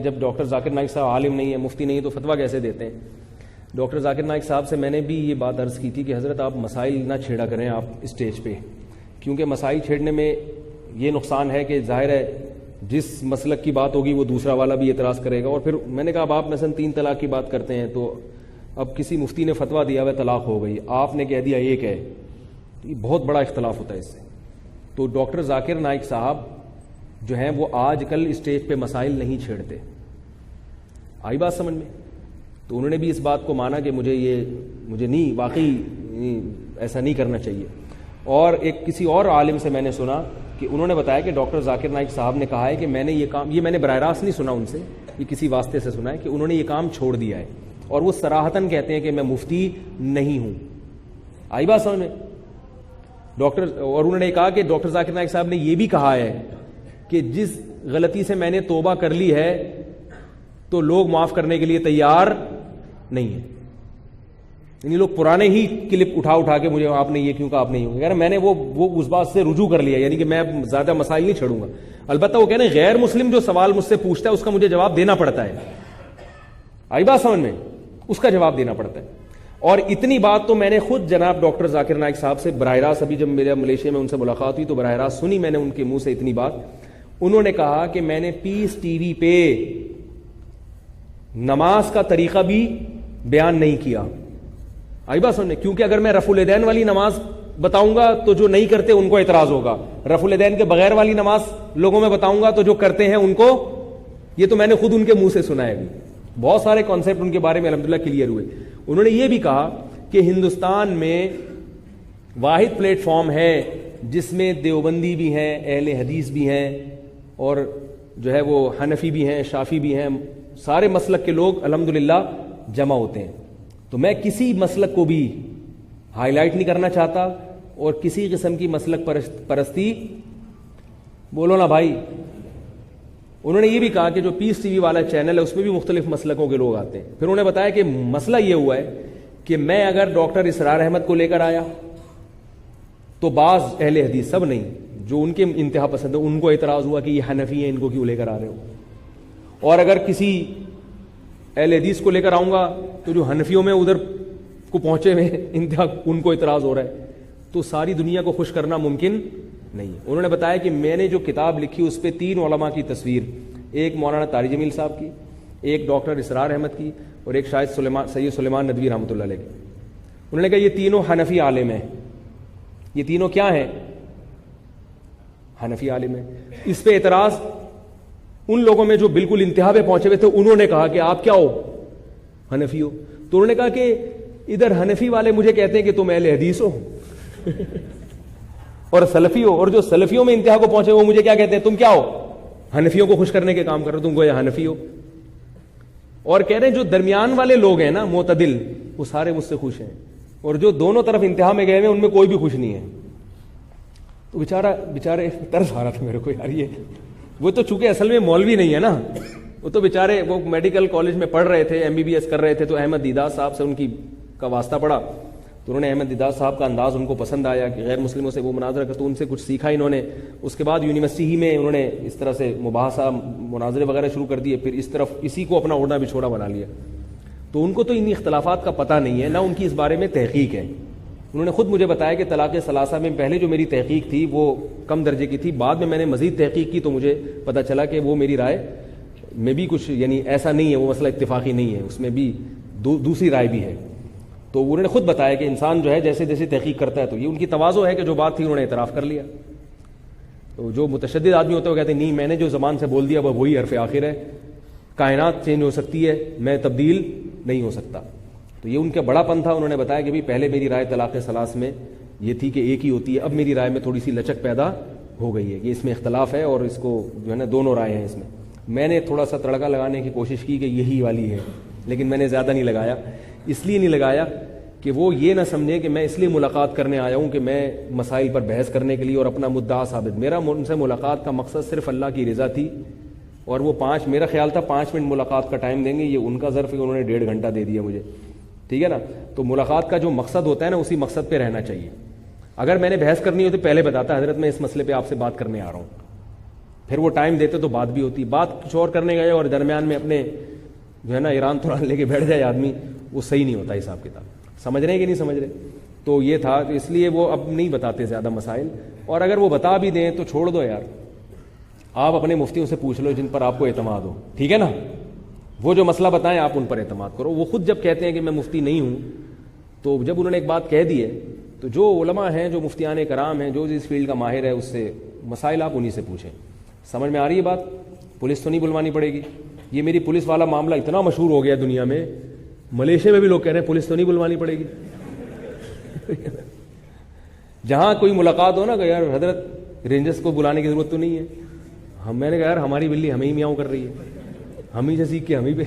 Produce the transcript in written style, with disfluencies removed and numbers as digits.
جب ڈاکٹر ذاکر نائک صاحب عالم نہیں ہے, مفتی نہیں ہے, تو فتویٰ کیسے دیتے ہیں. ڈاکٹر ذاکر نائک صاحب سے میں نے بھی یہ بات عرض کی تھی کہ حضرت آپ مسائل نہ چھیڑا کریں آپ اسٹیج پہ, کیونکہ مسائل چھیڑنے میں یہ نقصان ہے کہ ظاہر ہے جس مسلک کی بات ہوگی وہ دوسرا والا بھی اعتراض کرے گا. اور پھر میں نے کہا اب آپ مثلا 3 طلاق کی بات کرتے ہیں, تو اب کسی مفتی نے فتویٰ دیا ہوا طلاق ہو گئی, آپ نے کہہ دیا ایک ہے, یہ بہت بڑا اختلاف ہوتا ہے اس سے. تو ڈاکٹر ذاکر نائک صاحب جو ہیں وہ آج کل اسٹیج پہ مسائل نہیں چھیڑتے. آئی بات سمجھ میں؟ تو انہوں نے بھی اس بات کو مانا کہ مجھے نہیں, واقعی ایسا نہیں کرنا چاہیے. اور ایک کسی اور عالم سے میں نے سنا کہ انہوں نے بتایا کہ ڈاکٹر ذاکر نائک صاحب نے کہا ہے کہ میں نے یہ کام, یہ میں نے براہ راست نہیں سنا ان سے, یہ کسی واسطے سے سنا ہے کہ انہوں نے یہ کام چھوڑ دیا ہے, اور وہ صراحتاً کہتے ہیں کہ میں مفتی نہیں ہوں. آئی بات سمجھ میں؟ اور انہوں نے کہا کہ ڈاکٹر ذاکر نائک صاحب نے یہ بھی کہا ہے کہ جس غلطی سے میں نے توبہ کر لی ہے تو لوگ معاف کرنے کے لیے تیار نہیں ہیں. یعنی لوگ پرانے ہی کلپ اٹھا کے مجھے آپ نے یہ کیوں کہا, آپ نے یہ کہا, میں نے وہ اس بات سے رجوع کر لیا, یعنی کہ میں زیادہ مسائل نہیں چھڑوں گا. البتہ وہ کہنا غیر مسلم جو سوال مجھ سے پوچھتا ہے اس کا مجھے جواب دینا پڑتا ہے. آئی بات سمجھ میں؟ اس کا جواب دینا پڑتا ہے. اور اتنی بات تو میں نے خود جناب ڈاکٹر ذاکر نائک صاحب سے براہ راست, ابھی جب میرے ملیشیا میں ان سے ملاقات ہوئی تو براہ راست سنی میں نے ان کے منہ سے اتنی بات. انہوں نے کہا کہ میں نے پیس ٹی وی پہ نماز کا طریقہ بھی بیان نہیں کیا. آئی بات سمجھنے, کیونکہ اگر میں رفع الیدین والی نماز بتاؤں گا تو جو نہیں کرتے ان کو اعتراض ہوگا, رفع الیدین کے بغیر والی نماز لوگوں میں بتاؤں گا تو جو کرتے ہیں ان کو, یہ تو میں نے خود ان کے منہ سے سنا ہے. ابھی بہت سارے کانسیپٹ ان کے بارے میں الحمدللہ کلیئر ہوئے. انہوں نے یہ بھی کہا کہ ہندوستان میں واحد پلیٹ فارم ہے جس میں دیوبندی بھی ہیں, اہل حدیث بھی ہیں, اور جو ہے وہ حنفی بھی ہیں, شافی بھی ہیں, سارے مسلک کے لوگ الحمدللہ جمع ہوتے ہیں. تو میں کسی مسلک کو بھی ہائی لائٹ نہیں کرنا چاہتا, اور کسی قسم کی مسلک پرستی, بولو نا بھائی. انہوں نے یہ بھی کہا کہ جو پیس ٹی وی والا چینل ہے اس میں بھی مختلف مسلکوں کے لوگ آتے ہیں. پھر انہوں نے بتایا کہ مسئلہ یہ ہوا ہے کہ میں اگر ڈاکٹر اسرار احمد کو لے کر آیا تو بعض اہل حدیث, سب نہیں, جو ان کے انتہا پسند ہے, ان کو اعتراض ہوا کہ یہ حنفی ہیں, ان کو کیوں لے کر آ رہے ہو. اور اگر کسی اہل حدیث کو لے کر آؤں گا تو جو حنفیوں میں ادھر کو پہنچے ہوئے انتہا, ان کو اعتراض ہو رہا ہے. تو ساری دنیا کو خوش کرنا ممکن نہیں ہے. انہوں نے بتایا کہ میں نے جو کتاب لکھی اس پہ 3 علماء کی تصویر, ایک مولانا طارق جمیل صاحب کی, ایک ڈاکٹر اسرار احمد کی, اور ایک شاید سید سلیمان ندوی رحمۃ اللہ علیہ کی. انہوں نے کہا یہ تینوں حنفی عالم ہیں. یہ تینوں کیا ہیں؟ حنفی عالم ہیں. اس پہ اعتراض ان لوگوں میں جو بالکل انتہا پہ پہنچے ہوئے تھے, انہوں نے کہا کہ آپ کیا ہو؟ حنفی ہو. تو انہوں نے کہا کہ ادھر حنفی والے مجھے کہتے ہیں کہ تم اہل حدیث ہو اور سلفی ہو, اور جو سلفیوں میں انتہا کو پہنچے وہ مجھے کیا کہتے ہیں, تم کیا ہو؟ حنفیوں کو خوش کرنے کے کام کر رہے ہو, تم کو یہ حنفی ہو. اور کہہ رہے ہیں جو درمیان والے لوگ ہیں نا, معتدل, وہ سارے مجھ سے خوش ہیں, اور جو دونوں طرف انتہا میں گئے ہوئے ان میں کوئی بھی خوش نہیں ہے. تو بیچارے طرز آ رہا تھا میرے کو یار, یہ وہ تو چونکہ اصل میں مولوی نہیں ہے نا, وہ تو بیچارے وہ میڈیکل کالج میں پڑھ رہے تھے, MBBS کر رہے تھے, تو احمد دیدار صاحب سے ان کی کا واسطہ پڑا, تو انہوں نے احمد دیدار صاحب کا انداز ان کو پسند آیا کہ غیر مسلموں سے وہ مناظرہ کر, تو ان سے کچھ سیکھا انہوں نے. اس کے بعد یونیورسٹی ہی میں انہوں نے اس طرح سے مباحثہ مناظرے وغیرہ شروع کر دیے, پھر اس طرف اسی کو اپنا اوڑھنا بچھوڑا بنا لیا. تو ان کو تو ان اختلافات کا پتہ نہیں ہے, نہ ان کی اس بارے میں تحقیق ہے. انہوں نے خود مجھے بتایا کہ طلاق ثلاثہ میں پہلے جو میری تحقیق تھی وہ کم درجے کی تھی, بعد میں نے مزید تحقیق کی تو مجھے پتہ چلا کہ وہ میری رائے میں بھی کچھ, یعنی ایسا نہیں ہے, وہ مسئلہ اتفاقی نہیں ہے, اس میں بھی دوسری رائے بھی ہے. تو انہوں نے خود بتایا کہ انسان جو ہے جیسے جیسے تحقیق کرتا ہے, تو یہ ان کی تواضع ہے کہ جو بات تھی انہوں نے اعتراف کر لیا. تو جو متشدد آدمی ہوتے ہیں وہ کہتے ہیں نہیں, میں نے جو زبان سے بول دیا وہ وہی حرف آخر ہے, کائنات چینج ہو سکتی ہے, میں تبدیل نہیں ہو سکتا. تو یہ ان کا بڑا پن تھا. انہوں نے بتایا کہ بھی پہلے میری رائے طلاق ثلاث میں یہ تھی کہ ایک ہی ہوتی ہے, اب میری رائے میں تھوڑی سی لچک پیدا ہو گئی ہے کہ اس میں اختلاف ہے, اور اس کو جو ہے نا دونوں رائے ہیں اس میں. میں نے تھوڑا سا تڑکا لگانے کی کوشش کی کہ یہی والی ہے, لیکن میں نے زیادہ نہیں لگایا. اس لیے نہیں لگایا کہ وہ یہ نہ سمجھیں کہ میں اس لیے ملاقات کرنے آیا ہوں کہ میں مسائل پر بحث کرنے کے لیے اور اپنا مدعا ثابت. میرا ان سے ملاقات کا مقصد صرف اللہ کی رضا تھی, اور وہ میرا خیال تھا 5 منٹ ملاقات کا ٹائم دیں گے, یہ ان کا ظرف ہے, انہوں نے 1.5 گھنٹہ دے دیا مجھے. ٹھیک ہے نا. تو ملاقات کا جو مقصد ہوتا ہے نا اسی مقصد پہ رہنا چاہیے. اگر میں نے بحث کرنی ہو تو پہلے بتاتا حضرت میں اس مسئلے پہ آپ سے بات کرنے آ رہا ہوں, پھر وہ ٹائم دیتے تو بات بھی ہوتی. بات کچھ اور کرنے گئے اور درمیان میں اپنے جو ہے نا ایران توران لے کے بیٹھ جائے آدمی, وہ صحیح نہیں ہوتا حساب کتاب. سمجھ رہے ہیں کہ نہیں سمجھ رہے؟ تو یہ تھا, تو اس لیے وہ اب نہیں بتاتے زیادہ مسائل, اور اگر وہ بتا بھی دیں تو چھوڑ دو یار, آپ اپنے مفتیوں سے پوچھ لو جن پر آپ کو اعتماد ہو, ٹھیک ہے نا. وہ جو مسئلہ بتائیں آپ ان پر اعتماد کرو. وہ خود جب کہتے ہیں کہ میں مفتی نہیں ہوں, تو جب انہوں نے ایک بات کہہ دی ہے تو جو علماء ہیں, جو مفتیان کرام ہیں, جو اس فیلڈ کا ماہر ہے, اس سے مسائل آپ انہی سے پوچھیں. سمجھ میں آ رہی ہے بات؟ پولیس تو نہیں بلوانی پڑے گی. یہ میری پولیس والا معاملہ اتنا مشہور ہو گیا دنیا میں, ملیشیا میں بھی لوگ کہہ رہے ہیں پولیس تو نہیں بلوانی پڑے گی. جہاں کوئی ملاقات ہو نا کہ یار حضرت رینجرز کو بلانے کی ضرورت تو نہیں ہے, میں نے کہا یار ہماری بلی ہمیں ہی میاؤں کر رہی ہے, ہم ہی سے سیکھ کے ہم ہی پہ